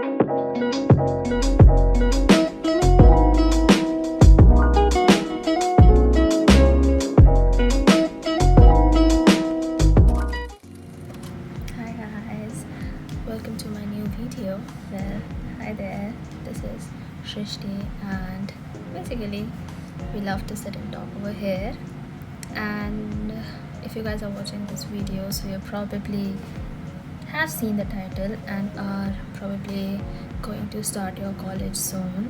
Hi guys, welcome to my new video. Well, hi there, this is Shristi, and basically we love to sit and talk over here. And if you guys are watching this video, so you probably have seen the title and are probably going to start your college soon.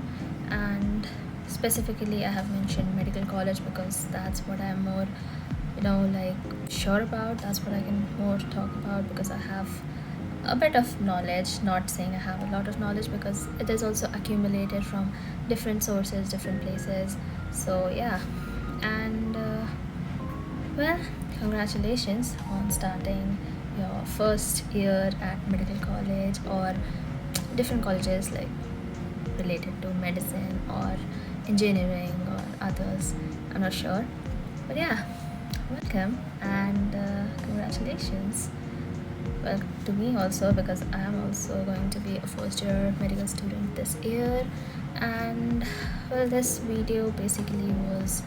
And specifically I have mentioned medical college because that's what I'm more like sure about. That's what I can more talk about because I have a bit of knowledge, not saying I have a lot of knowledge because it is also accumulated from different sources, different places. So yeah. And well, congratulations on starting your first year at medical college or different colleges like related to medicine or engineering or others. I'm not sure. But yeah, welcome and congratulations. Well, to me also because I am also going to be a first year medical student this year. And well, this video basically was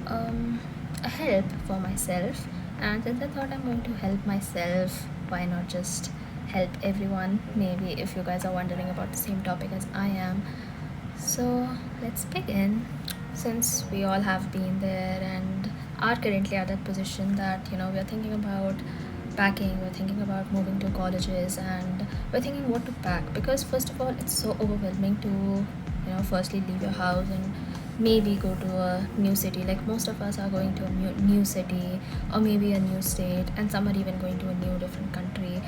a help for myself, and since I thought I'm going to help myself, why not just help everyone? Maybe if you guys are wondering about the same topic as I am. So let's begin. Since we all have been there and are currently at that position that we are thinking about packing, we're thinking about moving to colleges, and we're thinking what to pack because first of all it's so overwhelming to firstly leave your house and maybe go to a new city. Like most of us are going to a new city or maybe a new state, and some are even going to a new different country.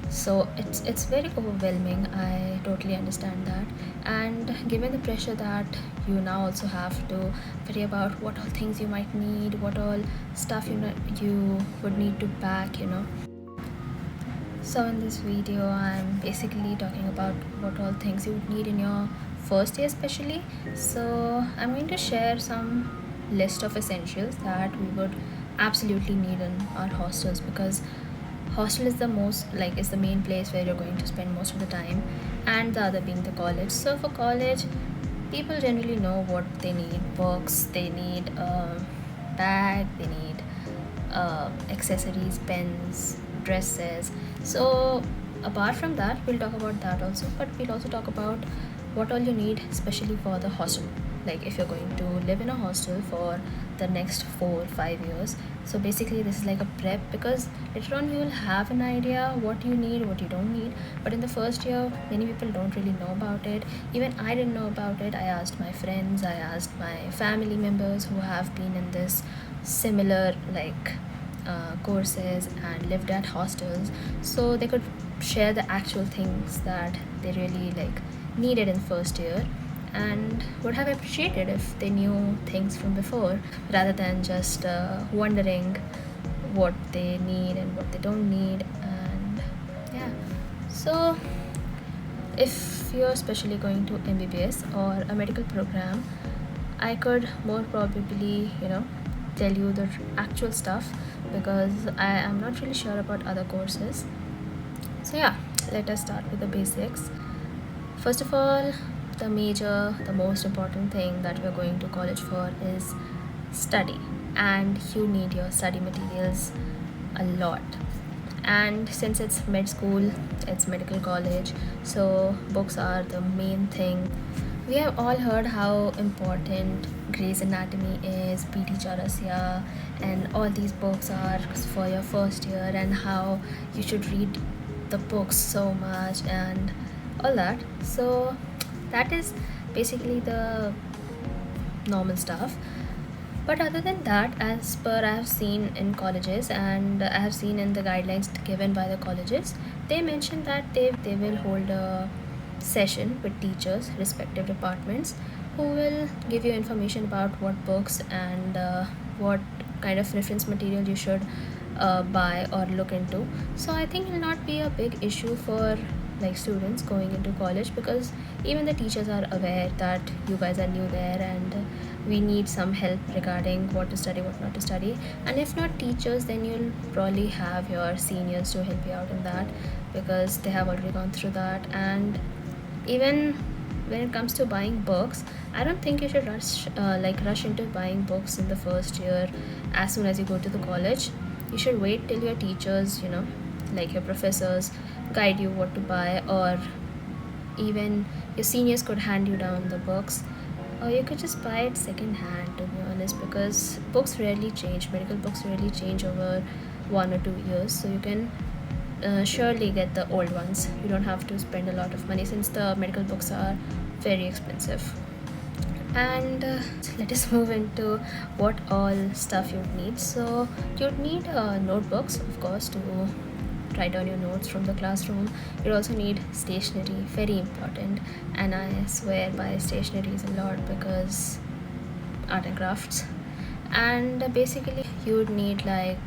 So it's very overwhelming. I totally understand that. And given the pressure that you now also have to worry about what all things you might need, what all stuff you would need to pack. So in this video I'm basically talking about what all things you would need in your first year especially. So I'm going to share some list of essentials that we would absolutely need in our hostels because hostel is the main place where you're going to spend most of the time, and the other being the college. So for college, people generally know what they need: books, they need a bag, they need accessories, pens, dresses. So apart from that, we'll talk about that also, but we'll also talk about what all you need especially for the hostel, like if you're going to live in a hostel for the next 4 or 5 years. So basically this is like a prep because later on you will have an idea what you need, what you don't need, but in the first year many people don't really know about it. Even I didn't know about it. I asked my friends, I asked my family members who have been in this similar courses and lived at hostels, so they could share the actual things that they really needed in first year and would have appreciated if they knew things from before rather than just wondering what they need and what they don't need. And yeah, so if you're especially going to MBBS or a medical program, I could more probably tell you the actual stuff because I am not really sure about other courses. So yeah, let us start with the basics. First of all, the most important thing that we're going to college for is study, and you need your study materials a lot. And since it's med school, it's medical college, so books are the main thing. We have all heard how important Grey's Anatomy is, PT Charasya, and all these books are for your first year, and how you should read the books so much and all that. So that is basically the normal stuff. But other than that, as per I have seen in colleges and I have seen in the guidelines given by the colleges, they mention that they will hold a session with teachers, respective departments, who will give you information about what books and what kind of reference material you should buy or look into. So I think it will not be a big issue for students going into college because even the teachers are aware that you guys are new there and we need some help regarding what to study, what not to study. And if not teachers, then you'll probably have your seniors to help you out in that because they have already gone through that. And Even when it comes to buying books, I don't think you should rush into buying books in the first year as soon as you go to the college. You should wait till your teachers, like your professors, guide you what to buy, or even your seniors could hand you down the books, or you could just buy it second hand, to be honest, because books rarely change. Medical books rarely change over 1 or 2 years, so you can surely get the old ones. You don't have to spend a lot of money since the medical books are very expensive. And let us move into what all stuff you'd need. So you'd need notebooks, of course, to write down your notes from the classroom. You also need stationery, very important, and I swear by stationery is a lot because art and crafts. And basically you'd need like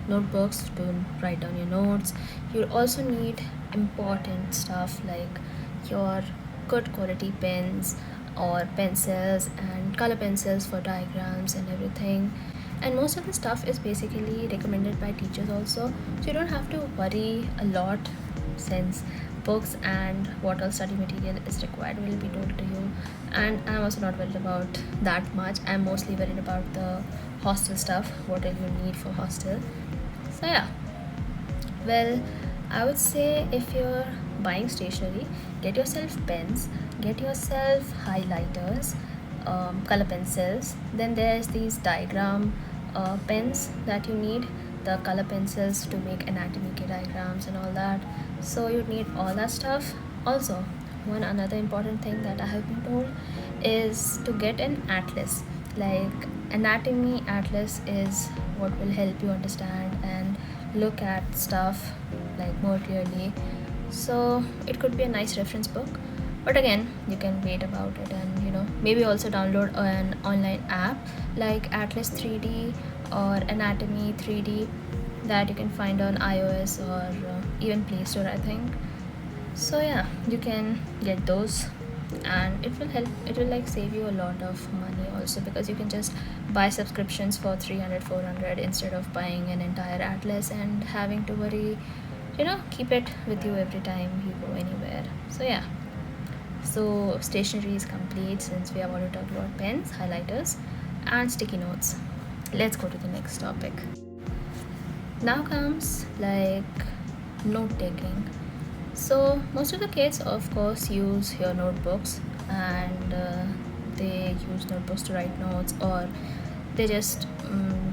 notebooks to write down your notes. You also need important stuff like your good quality pens or pencils and color pencils for diagrams and everything. And most of the stuff is basically recommended by teachers also, so you don't have to worry a lot, since books and what all study material is required will be told to you. And I'm also not worried about that much. I'm mostly worried about the hostel stuff, what all you need for hostel. So yeah, well, I would say if you're buying stationery, get yourself pens, get yourself highlighters, color pencils. Then there's these diagram pens that you need, the color pencils to make anatomy diagrams and all that. So you need all that stuff. Also, one another important thing that I have been told is to get an atlas. Like anatomy atlas is what will help you understand and look at stuff like more clearly. So it could be a nice reference book, but again you can wait about it, and maybe also download an online app like Atlas 3D or Anatomy 3D that you can find on iOS or even Play Store, I think. So yeah, you can get those, and it will like save you a lot of money also, because you can just buy subscriptions for 300 400 instead of buying an entire atlas and having to worry, keep it with you every time you go anywhere. So yeah, so stationery is complete since we have already talked about pens, highlighters, and sticky notes. Let's go to the next topic. Now comes like note taking. So most of the kids, of course, use your notebooks, and they use notebooks to write notes, or they just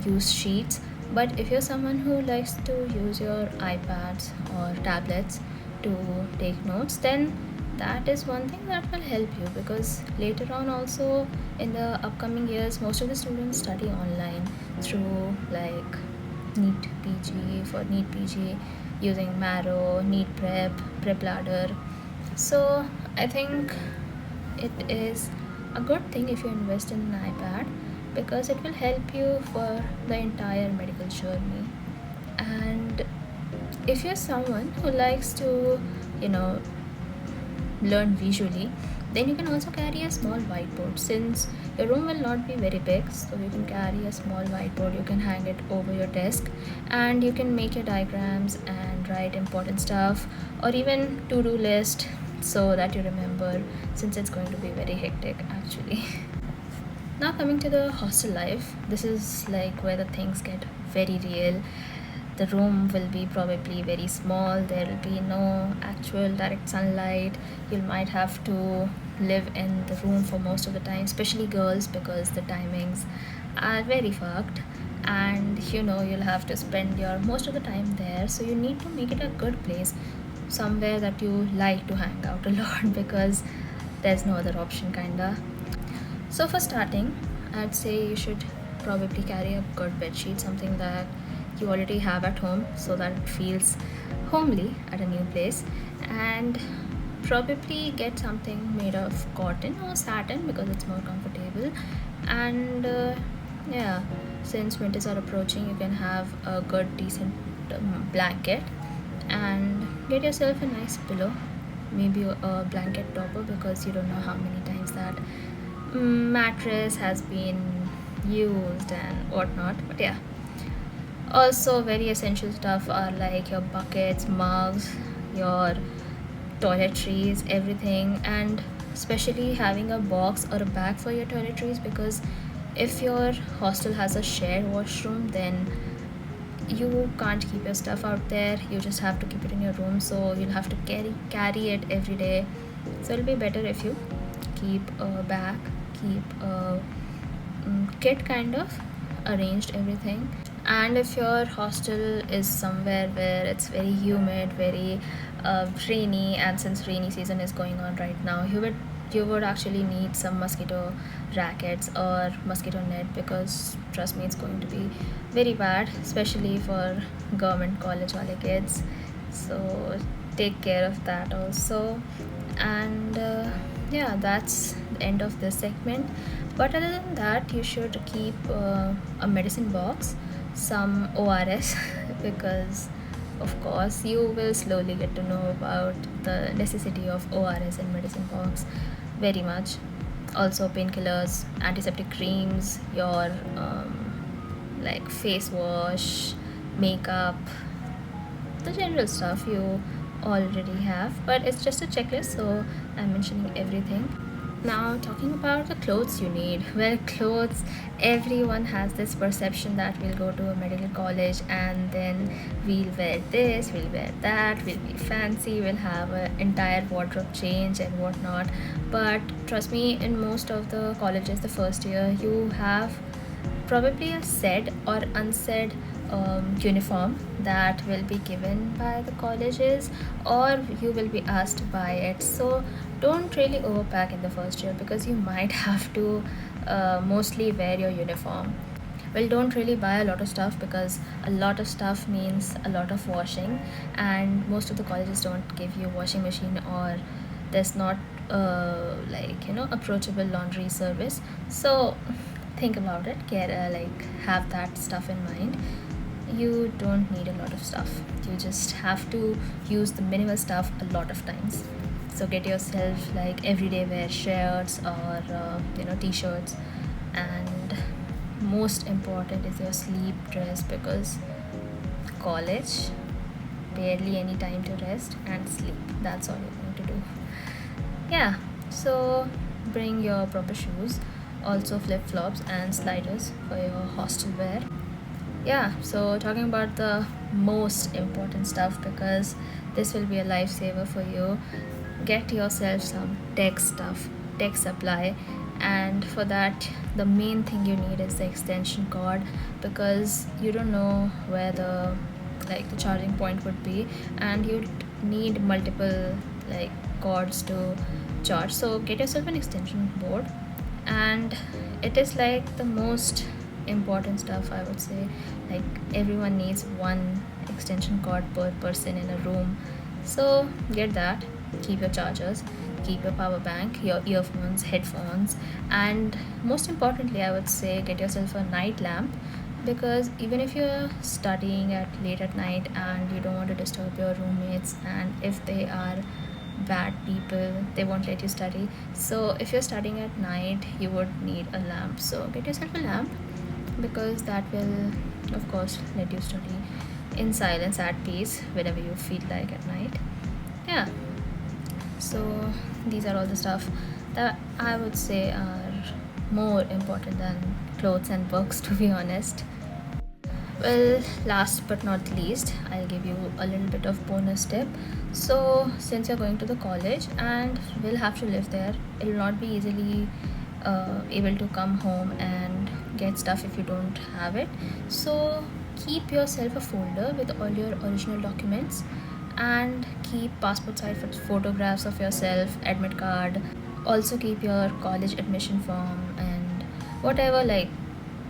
use sheets. But if you're someone who likes to use your iPads or tablets to take notes, then that is one thing that will help you, because later on also in the upcoming years most of the students study online through like NEET PG, for NEET PG using Marrow, NEET Prep Ladder. So I think it is a good thing if you invest in an iPad, because it will help you for the entire medical journey. And if you're someone who likes to, you know, learn visually, then you can also carry a small whiteboard, since your room will not be very big. So you can carry a small whiteboard, you can hang it over your desk, and you can make your diagrams and write important stuff, or even to-do list, so that you remember, since it's going to be very hectic actually. Now coming to the hostel life, this is like where the things get very real. The room will be probably very small, there will be no actual direct sunlight. You might have to live in the room for most of the time, especially girls, because the timings are very fucked, and you'll have to spend your most of the time there. So you need to make it a good place, somewhere that you like to hang out a lot, because there's no other option kinda. So for starting, I'd say you should probably carry a good bed sheet, something that you already have at home, so that it feels homely at a new place. And probably get something made of cotton or satin, because it's more comfortable. And yeah, since winters are approaching, you can have a good decent blanket, and get yourself a nice pillow, maybe a blanket topper, because you don't know how many times that mattress has been used and whatnot. But yeah, also very essential stuff are like your buckets, mugs, your toiletries, everything, and especially having a box or a bag for your toiletries, because if your hostel has a shared washroom, then you can't keep your stuff out there. You just have to keep it in your room, so you'll have to carry it every day. So it'll be better if you keep a bag, keep a kit kind of arranged everything. And if your hostel is somewhere where it's very humid, very rainy, and since rainy season is going on right now, you would actually need some mosquito rackets or mosquito net, because trust me, it's going to be very bad, especially for government college wale kids. So take care of that also. And yeah, that's the end of this segment. But other than that, you should keep a medicine box, some ORS, because of course you will slowly get to know about the necessity of ORS in medicine box very much. Also painkillers, antiseptic creams, your like face wash, makeup, the general stuff you already have, but it's just a checklist, so I'm mentioning everything. Now, talking about the clothes you need. Well, clothes, everyone has this perception that we'll go to a medical college and then we'll wear this, we'll wear that, we'll be fancy, we'll have an entire wardrobe change and whatnot. But trust me, in most of the colleges, the first year, you have probably a said or unsaid uniform that will be given by the colleges, or you will be asked to buy it. So don't really overpack in the first year, because you might have to mostly wear your uniform. Well, don't really buy a lot of stuff, because a lot of stuff means a lot of washing, and most of the colleges don't give you washing machine, or there's not approachable laundry service. So think about it, have that stuff in mind. You don't need a lot of stuff, you just have to use the minimal stuff a lot of times. So get yourself like everyday wear shirts, or t-shirts. And most important is your sleep dress, because college, barely any time to rest and sleep, that's all you're going to do. Yeah, so bring your proper shoes, also flip-flops and sliders for your hostel wear. Yeah, so talking about the most important stuff, because this will be a lifesaver for you. Get yourself some tech stuff, tech supply, and for that, the main thing you need is the extension cord, because you don't know where the charging point would be, and you need multiple like cords to charge. So get yourself an extension board, and it is like the most important stuff, I would say. Like everyone needs one extension cord per person in a room, so get that. Keep your chargers, keep your power bank, your earphones, headphones, and most importantly, I would say, get yourself a night lamp, because even if you're studying at late at night and you don't want to disturb your roommates, and if they are bad people, they won't let you study. So if you're studying at night, you would need a lamp, so get yourself a lamp, because that will of course let you study in silence at peace whenever you feel like at night. Yeah, so these are all the stuff that I would say are more important than clothes and books, to be honest. Well, last but not least, I'll give you a little bit of bonus tip. So, since you're going to the college and will have to live there, it will not be easily able to come home and get stuff if you don't have it. So, keep yourself a folder with all your original documents, and keep passport size photographs of yourself, admit card. Also, keep your college admission form and whatever like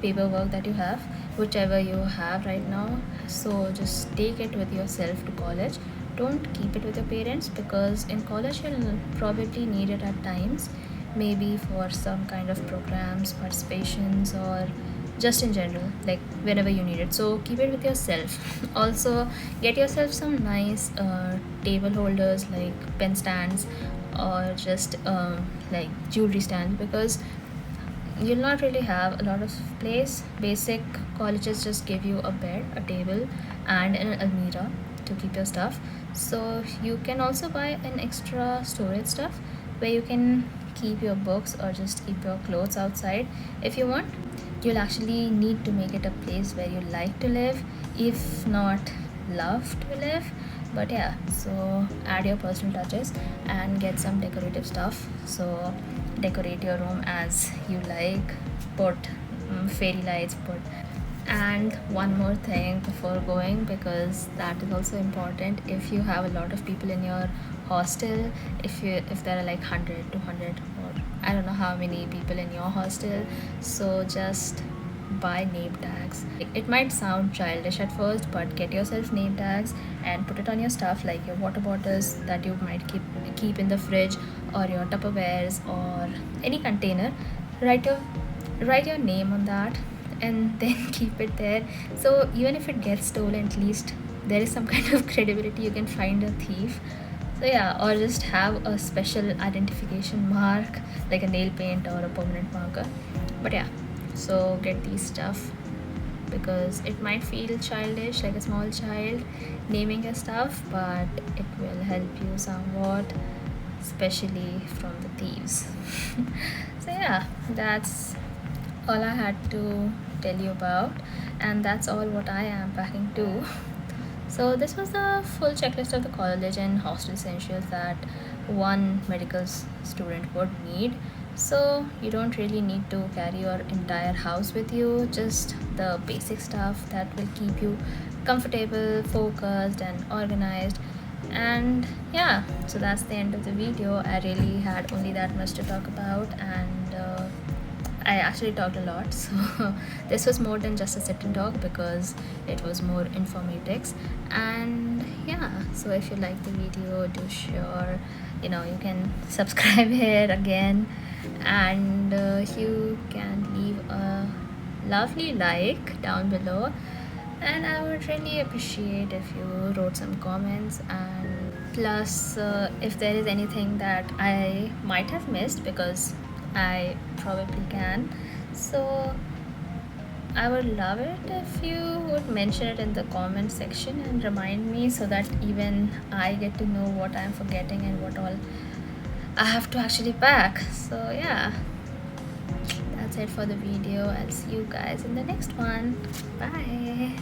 paperwork that you have, whichever you have right now. So just take it with yourself to college. Don't keep it with your parents, because in college you'll probably need it at times, maybe for some kind of programs, participations, or just in general, like whenever you need it. So keep it with yourself. Also, get yourself some nice table holders, like pen stands, or just like jewelry stand, because you'll not really have a lot of place. Basic colleges just give you a bed, a table, and an almirah to keep your stuff. So you can also buy an extra storage stuff where you can keep your books or just keep your clothes outside if you want. You'll actually need to make it a place where you like to live, if not love to live. But yeah, so add your personal touches and get some decorative stuff. So decorate your room as you like, put fairy lights, put. And one more thing before going, because that is also important, if you have a lot of people in your hostel, if there are like 100 200 or I don't know how many people in your hostel, so just buy name tags. It might sound childish at first, but get yourself name tags and put it on your stuff, like your water bottles that you might keep in the fridge, or your Tupperwares, or any container. Write your name on that, and then keep it there. So even if it gets stolen, at least there is some kind of credibility, you can find a thief. So yeah, or just have a special identification mark like a nail paint or a permanent marker. But yeah, so get these stuff, because it might feel childish, like a small child naming your stuff, but it will help you somewhat, especially from the thieves. So yeah, that's all I had to tell you about, and that's all what I am packing too. So this was the full checklist of the college and hostel essentials that one medical student would need. So you don't really need to carry your entire house with you, just the basic stuff that will keep you comfortable, focused, and organized. And yeah, so that's the end of the video. I really had only that much to talk about, and I actually talked a lot. So this was more than just a sit and talk, because it was more informatics. And yeah, so if you like the video, do sure, you can subscribe here again, and you can leave a lovely like down below, and I would really appreciate if you wrote some comments. And plus, if there is anything that I might have missed, because I probably can, so I would love it if you would mention it in the comment section and remind me, so that even I get to know what I'm forgetting and what all I have to actually pack. So yeah, that's it for the video. I'll see you guys in the next one. Bye.